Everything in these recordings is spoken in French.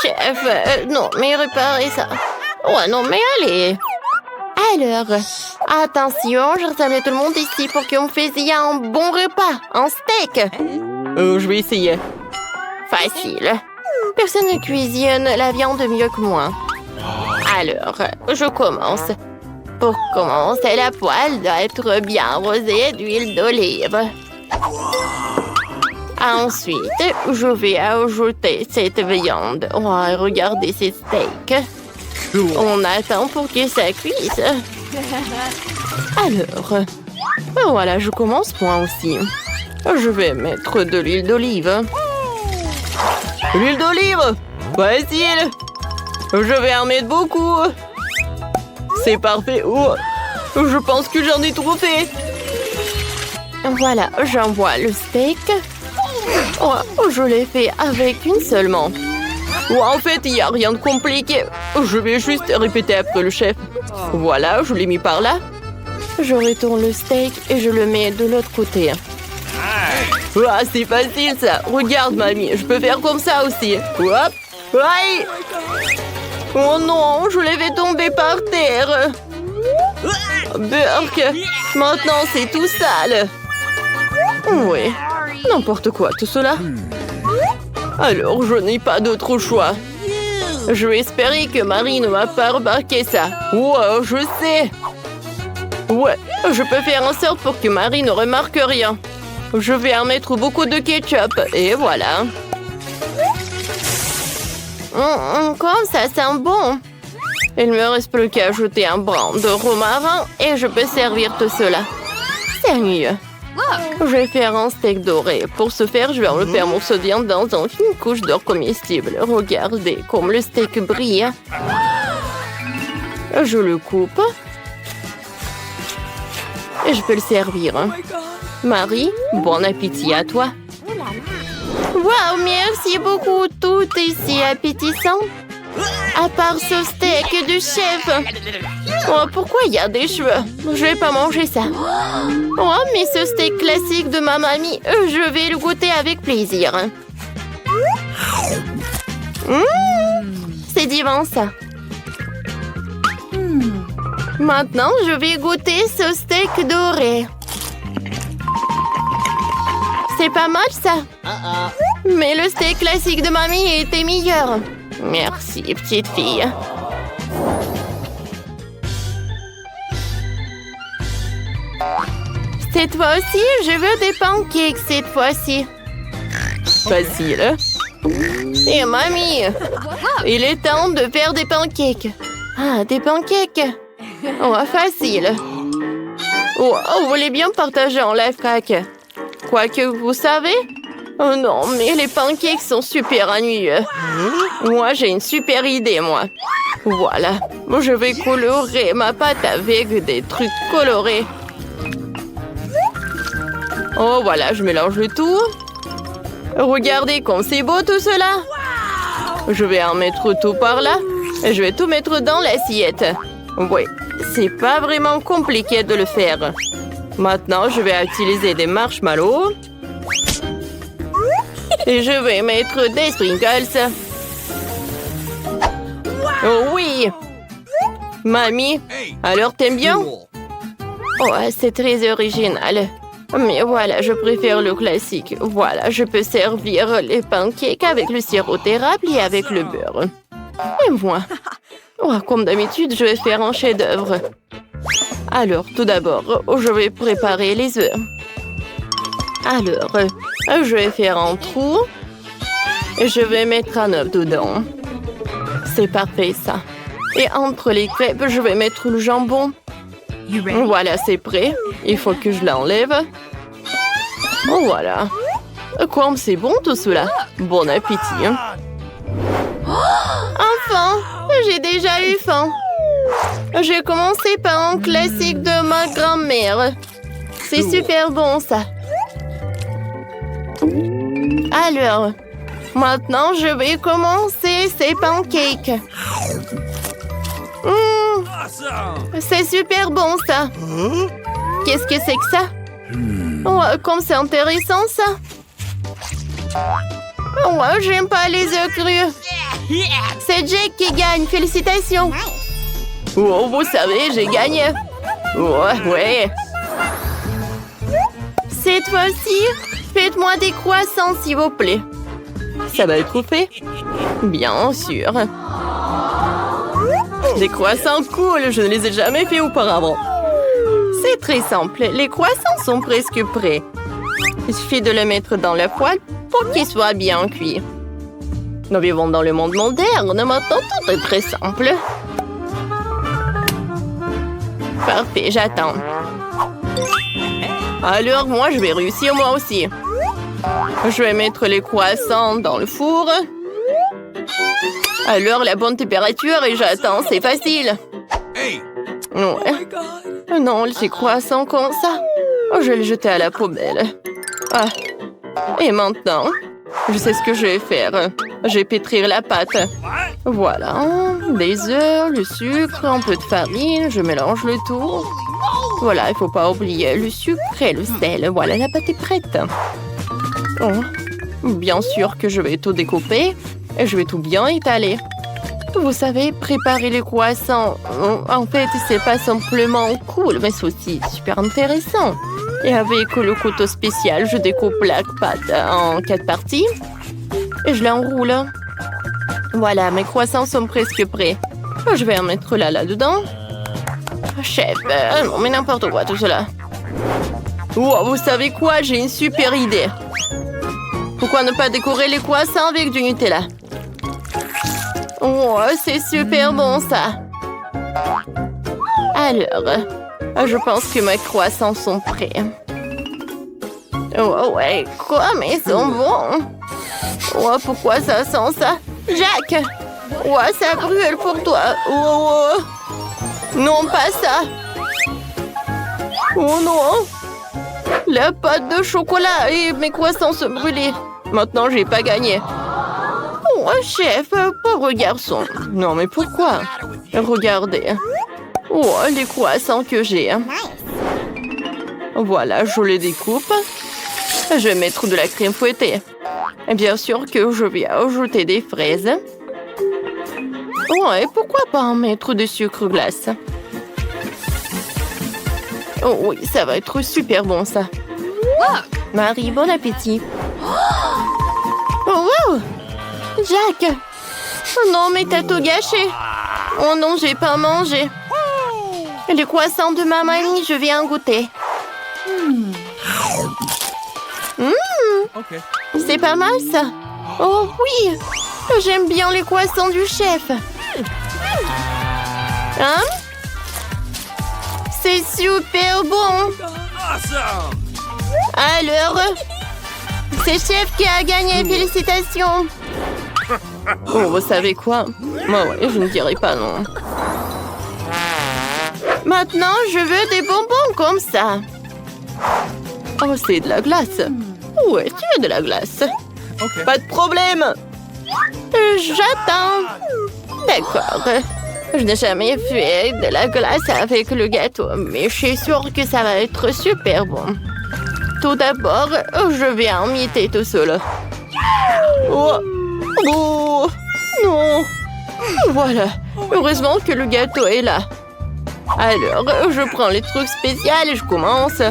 chef. Non, mais réparez ça. Oh non, mais allez. Alors, attention, je rassemble tout le monde ici pour qu'on fasse un bon repas, un steak. Je vais essayer. Facile. Personne ne cuisine la viande mieux que moi. Alors, je commence. Pour commencer, la poêle doit être bien arrosée d'huile d'olive. Ensuite, je vais ajouter cette viande. Oh, regardez ces steaks. On attend pour que ça cuise. Alors, voilà, je commence moi aussi. Je vais mettre de l'huile d'olive. L'huile d'olive! Facile! Je vais en mettre beaucoup. C'est parfait. Oh, je pense que j'en ai trop fait. Voilà, j'envoie le steak. Oh, je l'ai fait avec une seulement. Oh, en fait, il n'y a rien de compliqué. Je vais juste répéter après le chef. Voilà, je l'ai mis par là. Je retourne le steak et je le mets de l'autre côté. Ah, c'est facile ça. Regarde, mamie, je peux faire comme ça aussi. Hop. Aïe. Oh non, je l'ai fait tomber par terre. Burk. Maintenant, c'est tout sale. Oui, n'importe quoi, tout cela. Alors, je n'ai pas d'autre choix. Je vais espérer que Marie ne m'a pas remarqué ça. Wow, je sais. Ouais, je peux faire en sorte pour que Marie ne remarque rien. Je vais en mettre beaucoup de ketchup. Et voilà. Comme ça sent bon. Il me reste plus qu'à ajouter un brin de romarin et je peux servir tout cela. C'est mieux. Je vais faire un steak doré. Pour ce faire, je vais enlever un morceau de viande dans une fine couche d'or comestible. Regardez comme le steak brille. Je le coupe. Et je peux le servir. Marie, bon appétit à toi. Wow, merci beaucoup. Tout est si appétissant. À part ce steak du chef. Oh, pourquoi il y a des cheveux? Je vais pas manger ça. Oh, mais ce steak classique de ma mamie, je vais le goûter avec plaisir. C'est divin ça. Maintenant, je vais goûter ce steak doré. C'est pas mal ça. Mais le steak classique de mamie était meilleur. Merci, petite fille. Cette fois aussi, je veux des pancakes cette fois-ci. Facile. Et mamie, il est temps de faire des pancakes. Ah, des pancakes. Oh, facile. Oh, vous voulez bien partager en live crack? Quoique vous savez. Oh non, mais les pancakes sont super ennuyeux. Moi, j'ai une super idée, moi. Voilà. Je vais colorer ma pâte avec des trucs colorés. Oh, voilà, je mélange le tout. Regardez comme c'est beau tout cela. Je vais en mettre tout par là. Et je vais tout mettre dans l'assiette. Oui, c'est pas vraiment compliqué de le faire. Maintenant, je vais utiliser des marshmallows. Et je vais mettre des sprinkles. Oh oui! Mamie, alors t'aimes bien? Oh, c'est très original. Mais voilà, je préfère le classique. Voilà, je peux servir les pancakes avec le sirop d'érable et avec le beurre. Et moi? Oh, comme d'habitude, je vais faire un chef-d'œuvre. Alors, tout d'abord, je vais préparer les œufs. Alors, je vais faire un trou. Et je vais mettre un œuf dedans. C'est parfait, ça. Et entre les crêpes, je vais mettre le jambon. Voilà, c'est prêt. Il faut que je l'enlève. Oh, voilà. Comme c'est bon tout cela. Bon appétit. Enfin, j'ai déjà eu faim. J'ai commencé par un classique de ma grand-mère. C'est super bon, ça. Alors, maintenant, je vais commencer ces pancakes. C'est super bon, ça. Qu'est-ce que c'est que ça? Oh, comme c'est intéressant, ça. Oh, j'aime pas les œufs crus. C'est Jake qui gagne, félicitations. Oh, vous savez, j'ai gagné. Ouais. Cette fois-ci, faites-moi des croissants, s'il vous plaît. Ça va être fait? Bien sûr. Des croissants cool, je ne les ai jamais fait auparavant. C'est très simple, les croissants sont presque prêts. Il suffit de les mettre dans la poêle pour qu'ils soient bien cuits. Nous vivons dans le monde moderne, maintenant tout est très simple. Parfait, j'attends. Alors, moi, je vais réussir moi aussi. Je vais mettre les croissants dans le four. Alors, la bonne température et j'attends, c'est facile. Ouais. Non, ces croissants comme ça. Oh, je vais les jeter à la poubelle. Ah. Et maintenant, je sais ce que je vais faire. Je vais pétrir la pâte. Voilà. Des œufs, le sucre, un peu de farine. Je mélange le tout. Voilà, il ne faut pas oublier le sucre et le sel. Voilà, la pâte est prête. Oh. Bien sûr que je vais tout découper et je vais tout bien étaler. Vous savez, préparer les croissants, en fait, c'est pas simplement cool, mais c'est aussi super intéressant. Et avec le couteau spécial, je découpe la pâte en 4 parties et je l'enroule. Voilà, mes croissants sont presque prêts. Je vais en mettre là-dedans. Chef, non mais n'importe quoi tout cela. Oh, vous savez quoi? J'ai une super idée. Pourquoi ne pas décorer les croissants avec du Nutella? Oh, c'est super bon ça. Alors, je pense que mes croissants sont prêts. Oh ouais, quoi? Mais ils sont bons. Oh, pourquoi ça sent ça? Jack! Oh, ça brûle pour toi. Oh. Non, pas ça. Oh non. La pâte de chocolat et mes croissants se brûlaient. Maintenant, j'ai pas gagné. Oh, chef, pauvre garçon. Non, mais pourquoi? Regardez. Oh, les croissants que j'ai. Voilà, je les découpe. Je vais mettre de la crème fouettée. Et bien sûr que je vais ajouter des fraises. Oh, et pourquoi pas en mettre du sucre glace? Oh oui, ça va être super bon, ça. Marie, bon appétit. Oh, wow! Jack! Oh non, mais t'as tout gâché. Oh non, j'ai pas mangé. Les croissants de ma mamie, je viens en goûter. C'est pas mal, ça. Oh oui! J'aime bien les croissants du chef. Hein? C'est super bon. Alors, c'est chef qui a gagné. Félicitations. Oh, vous savez quoi? Moi, ouais, je ne dirai pas non. Maintenant, je veux des bonbons comme ça. Oh, c'est de la glace. Ouais, tu veux de la glace. Pas de problème. J'attends. D'accord. Je n'ai jamais fait de la glace avec le gâteau, mais je suis sûre que ça va être super bon. Tout d'abord, je vais en mietter tout seul. Oh. Oh. Non. Voilà. Heureusement que le gâteau est là. Alors, je prends les trucs spéciaux et je commence.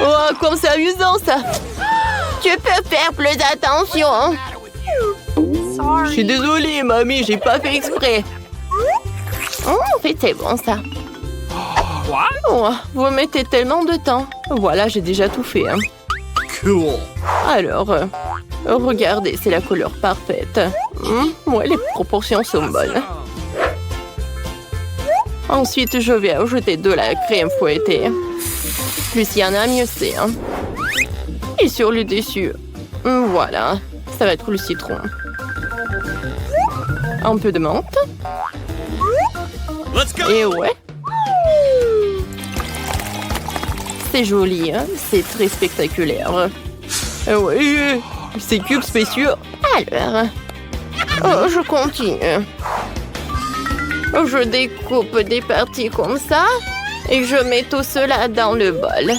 Oh, comme c'est amusant, ça. Tu peux faire plus attention. Je suis désolée, mamie, j'ai pas fait exprès. Oh, en fait, c'est bon, ça. Oh, vous mettez tellement de temps. Voilà, j'ai déjà tout fait. Hein. Cool. Alors, regardez, c'est la couleur parfaite. Ouais, les proportions sont bonnes. Ensuite, je vais ajouter de la crème fouettée. Plus il y en a, mieux c'est. Hein. Et sur le dessus, voilà, ça va être le citron. Un peu de menthe. Et ouais. C'est joli, hein? C'est très spectaculaire. Oui, c'est cubes spéciaux. Alors, je continue. Je découpe des parties comme ça et je mets tout cela dans le bol.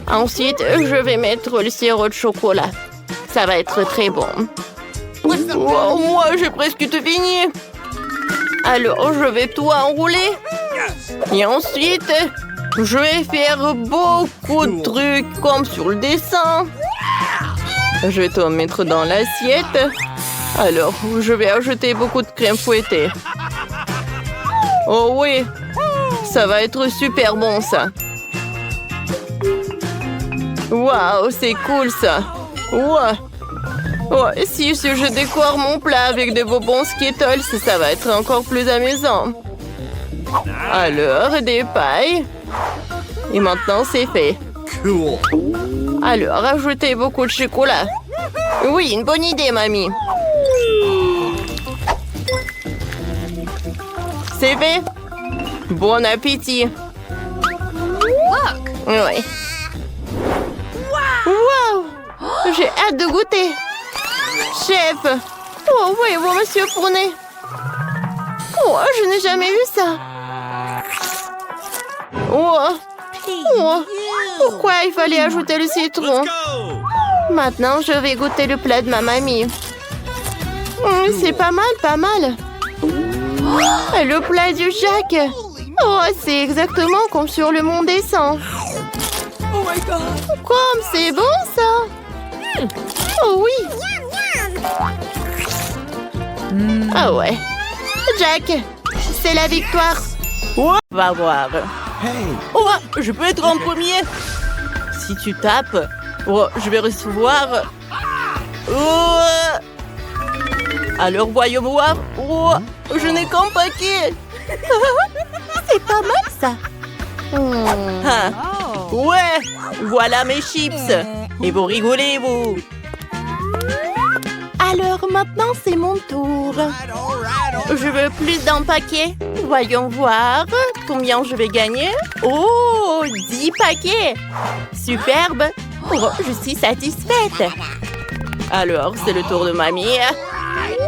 Ensuite, je vais mettre le sirop de chocolat. Ça va être très bon. Oh, moi, j'ai presque tout fini. Alors, je vais tout enrouler. Et ensuite, je vais faire beaucoup de trucs comme sur le dessin. Je vais tout mettre dans l'assiette. Alors, je vais ajouter beaucoup de crème fouettée. Oh oui, ça va être super bon, ça. Waouh, c'est cool, ça. Wow. Oh, si je décore mon plat avec des bonbons Skittles, ça va être encore plus amusant. Alors, des pailles. Et maintenant, c'est fait. Cool. Alors, ajoutez beaucoup de chocolat. Oui, une bonne idée, mamie. C'est fait. Bon appétit. Oui. Wow! J'ai hâte de goûter. Chef. Oh, voyez-vous, monsieur Fournet. Oh, je n'ai jamais vu ça. Oh. Oh. Pourquoi il fallait ajouter le citron? Maintenant, je vais goûter le plat de ma mamie. C'est pas mal, pas mal. Le plat du Jack. Oh, c'est exactement comme sur le Mont des Sangs. Comme c'est bon, ça. Oh oui. Ah ouais. Jack, c'est la victoire. Oh, va voir. Hey. Oh, je peux être en premier. Si tu tapes, oh, je vais recevoir. Oh. Alors, voyons voir. Oh, je n'ai qu'un paquet. C'est pas mal, ça. Ah. Ouais, voilà mes chips. Et vous rigolez, vous. Alors maintenant, c'est mon tour. Je veux plus d'un paquet. Voyons voir combien je vais gagner. Oh, 10 paquets. Superbe. Oh, je suis satisfaite. Alors, c'est le tour de mamie.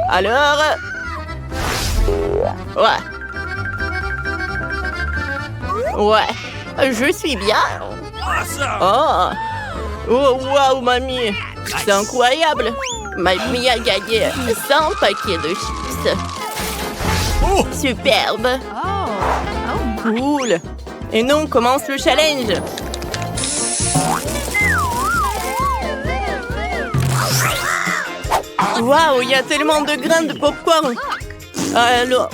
Alors... Ouais, je suis bien. Oh, oh waouh, mamie. C'est incroyable. Mamie a gagné 100 paquets de chips. Superbe. Cool. Et nous, on commence le challenge. Waouh, il y a tellement de graines de popcorn. Alors,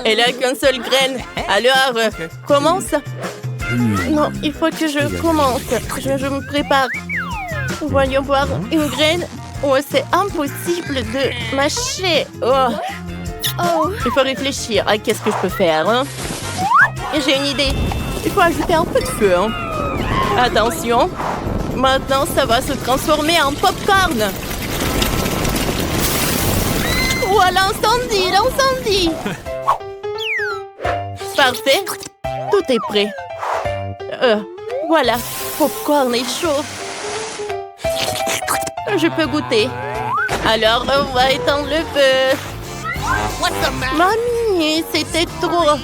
elle a qu'une seule graine. Alors, commence. Non, il faut que je commence. Je me prépare. Voyons voir une graine. Oh, c'est impossible de mâcher. Oh, il faut réfléchir à qu'est-ce que je peux faire. Hein? J'ai une idée. Il faut ajouter un peu de feu. Hein? Attention. Maintenant, ça va se transformer en popcorn. Oh, l'incendie, l'incendie. Parfait. Tout est prêt. Voilà. Popcorn est chaud. Je peux goûter. Alors, on va éteindre le feu. Mamie, c'était trop.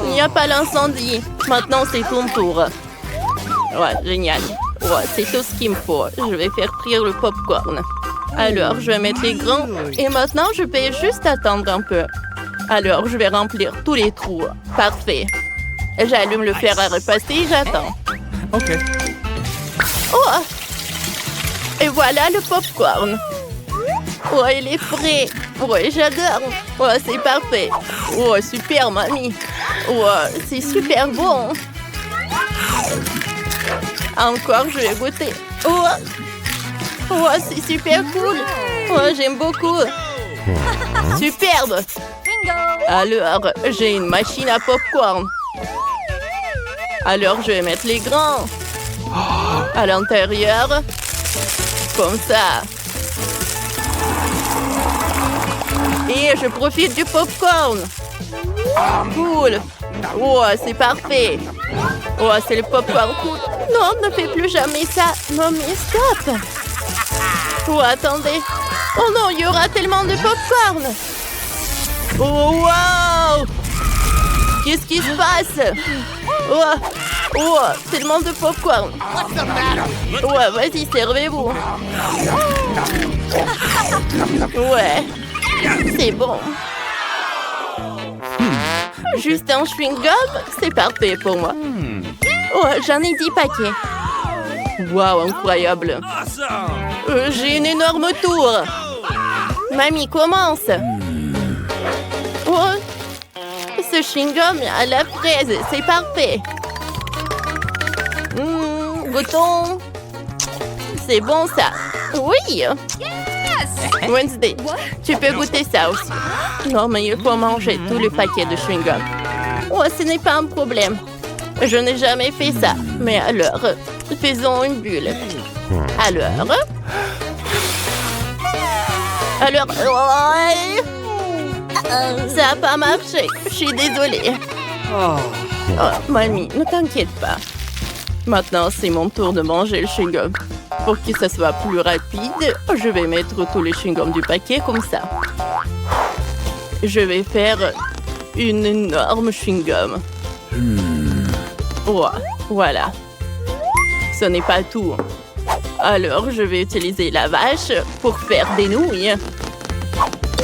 Il n'y a pas l'incendie. Maintenant, c'est ton tour. Ouais, génial. Ouais, c'est tout ce qu'il me faut. Je vais faire frire le popcorn. Alors, je vais mettre les grains. Et maintenant, je vais juste attendre un peu. Alors, je vais remplir tous les trous. Parfait. J'allume le fer à repasser et j'attends. OK. Oh! Et voilà le popcorn. Oh, il est frais. Oh, j'adore. Oh, c'est parfait. Oh, super, mamie. Oh, c'est super bon. Encore, je vais goûter. Oh, oh, c'est super cool. Oh, j'aime beaucoup. Superbe. Alors, j'ai une machine à popcorn. Alors, je vais mettre les grains à l'intérieur. Comme ça. Et je profite du popcorn. Cool. Oh, c'est parfait. Oh, c'est le popcorn cool. Non, ne fais plus jamais ça. Non, mais stop. Oh, attendez. Oh non, il y aura tellement de popcorn. Oh, wow. Qu'est-ce qui se passe? Oh, Oh, tellement de popcorn. Ouais, vas-y, servez-vous. Ouais, c'est bon. Juste un chewing-gum, c'est parfait pour moi. Oh, j'en ai 10 paquets. Waouh, incroyable. J'ai une énorme tour. Mamie, commence. Oh, ce chewing-gum à la fraise, c'est parfait. Goûtons. C'est bon ça. Oui. Wednesday, tu peux goûter ça aussi. Non, mais il faut manger tout le paquet de chewing-gum. Oh, ce n'est pas un problème. Je n'ai jamais fait ça. Mais alors, faisons une bulle. Alors, ça n'a pas marché. Je suis désolée. Oh, mamie, ne t'inquiète pas. Maintenant, c'est mon tour de manger le chewing-gum. Pour que ça soit plus rapide, je vais mettre tous les chewing-gums du paquet comme ça. Je vais faire une énorme chewing-gum. Oh, voilà. Ce n'est pas tout. Alors, je vais utiliser la vache pour faire des nouilles.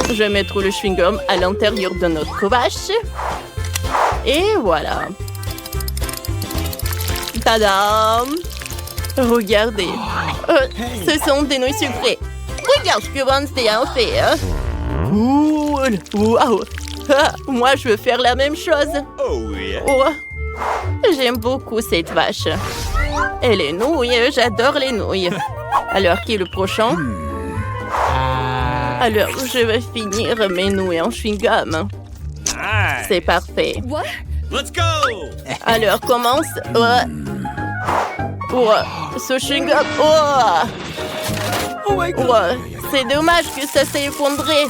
Je vais mettre le chewing-gum à l'intérieur de notre vache. Et voilà. Tadam! Regardez. Ce sont des nouilles sucrées. Regarde ce que Wednesday a fait. Cool! Wow! Moi, je veux faire la même chose. Oh, j'aime beaucoup cette vache. Et les nouilles, j'adore les nouilles. Alors, qui est le prochain? Alors, je vais finir mes nouilles en chewing-gum. C'est parfait. Let's go! Alors, commence. Ce chewing-gum. C'est dommage que ça s'est effondré.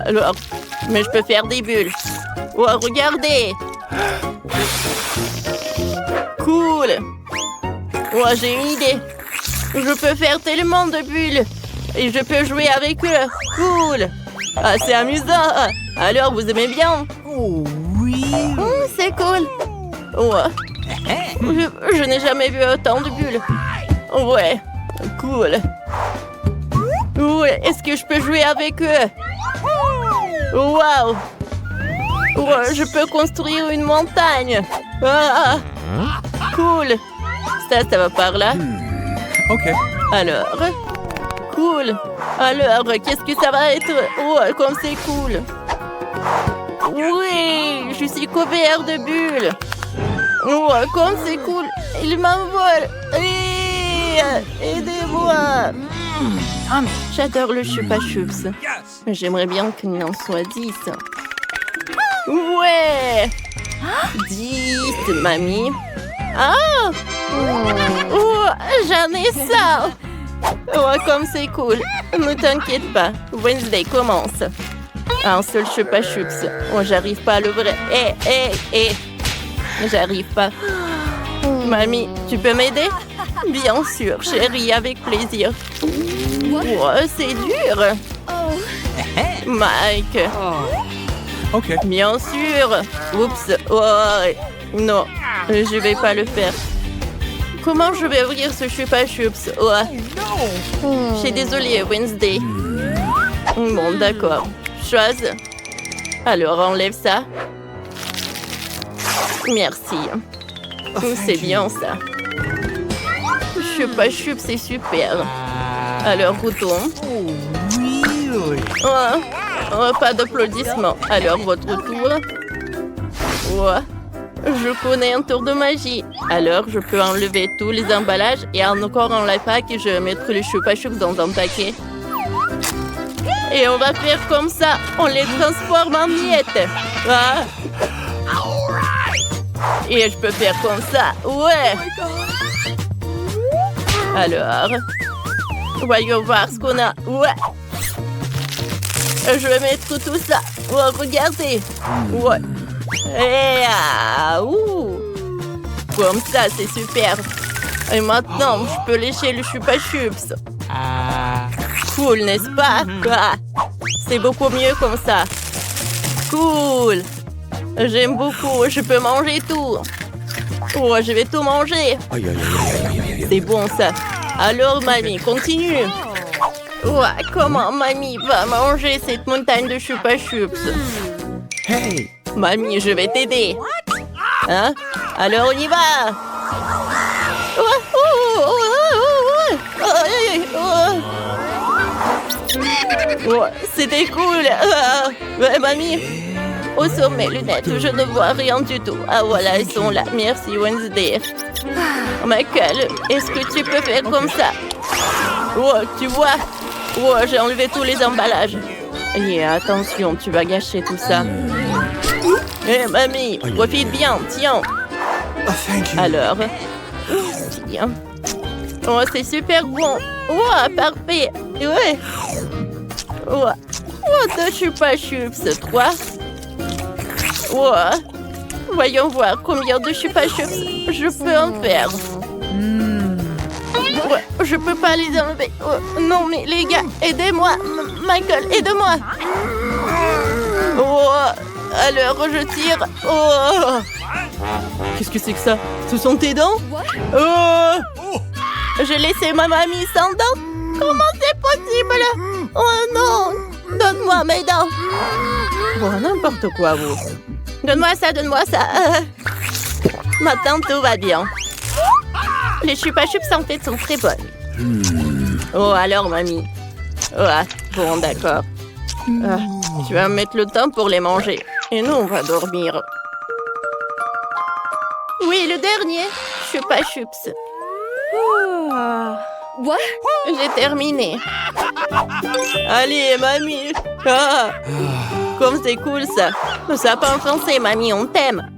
Alors, mais je peux faire des bulles. Regardez. Cool. J'ai une idée. Je peux faire tellement de bulles. Et je peux jouer avec eux. Cool. C'est amusant. Alors, vous aimez bien? Oh oui! C'est cool. Je n'ai jamais vu autant de bulles. Ouais, cool. Est-ce que je peux jouer avec eux? Waouh! Je peux construire une montagne. Cool. Ça va par là. Ok. Alors, cool. Alors, qu'est-ce que ça va être? Comme c'est cool. Oui, je suis couvert de bulles. Comme c'est cool. Il m'envole. Aidez-moi. J'adore le chupa chups. J'aimerais bien qu'il en soit 10. Ouais. 10, mamie. J'en ai ça. Comme c'est cool. Ne t'inquiète pas. Wednesday commence. Un seul chupa chups. J'arrive pas à l'ouvrir. J'arrive pas. Mamie, tu peux m'aider? Bien sûr, chérie, avec plaisir. C'est dur. Mike. Ok. Bien sûr. Oups. Non, je vais pas le faire. Comment je vais ouvrir ce chupa chups? Je suis désolée, Wednesday. Bon, d'accord. Chose. Alors, enlève ça. Merci. C'est bien ça. Chupa chups, c'est super. Alors, goûtons. Pas d'applaudissements. Alors, votre tour. Je connais un tour de magie. Alors, je peux enlever tous les emballages et encore en la pack et je vais mettre les chupa chups dans un paquet. Et on va faire comme ça. On les transforme en miettes. Et je peux faire comme ça. Alors, voyons voir ce qu'on a. Je vais mettre tout ça. Regardez. Comme ça, c'est super. Et maintenant, je peux lécher le chupa chups. Cool, n'est-ce pas? C'est beaucoup mieux comme ça. Cool. J'aime beaucoup. Je peux manger tout. Oh, je vais tout manger. C'est bon, ça. Alors, mamie, continue. Ouais, comment mamie va manger cette montagne de chupa chups? Hey! Mamie, je vais t'aider. Hein? Alors, on y va. C'était cool. Ouais, mamie. Au sommet, lunettes, je ne vois rien du tout. Ah voilà, elles sont là. Merci, Wednesday. Michael, est-ce que tu peux faire comme ça? Oh, tu vois? Oh, j'ai enlevé tous les emballages. Et attention, tu vas gâcher tout ça. Hé, mamie, profite bien, tiens. Oh, thank you. Alors, tiens. Oh, c'est super bon. Oh, parfait. Ouais. Oh, de chupa chups, 3. Oh. Voyons voir combien de chupa chups je peux en faire. Ouais, je peux pas les enlever. Oh, non, mais les gars, aidez-moi. Michael, aide-moi. Oh, alors je tire. Oh. Qu'est-ce que c'est que ça? Ce sont tes dents? Oh. J'ai laissé ma mamie sans dents? Comment c'est possible? Oh non! Donne-moi mes dents. Oh, n'importe quoi, vous. Donne-moi ça, donne-moi ça. Maintenant, tout va bien. Les chupa chups en fait sont très bonnes. Oh, alors, mamie. Oh, bon, d'accord. Tu vas mettre le temps pour les manger. Et nous, on va dormir. Oui, le dernier. Chupa chups. What? J'ai terminé. Allez, mamie. Ah. Comme c'est cool, ça. Ne sois pas offensée, mamie, on t'aime.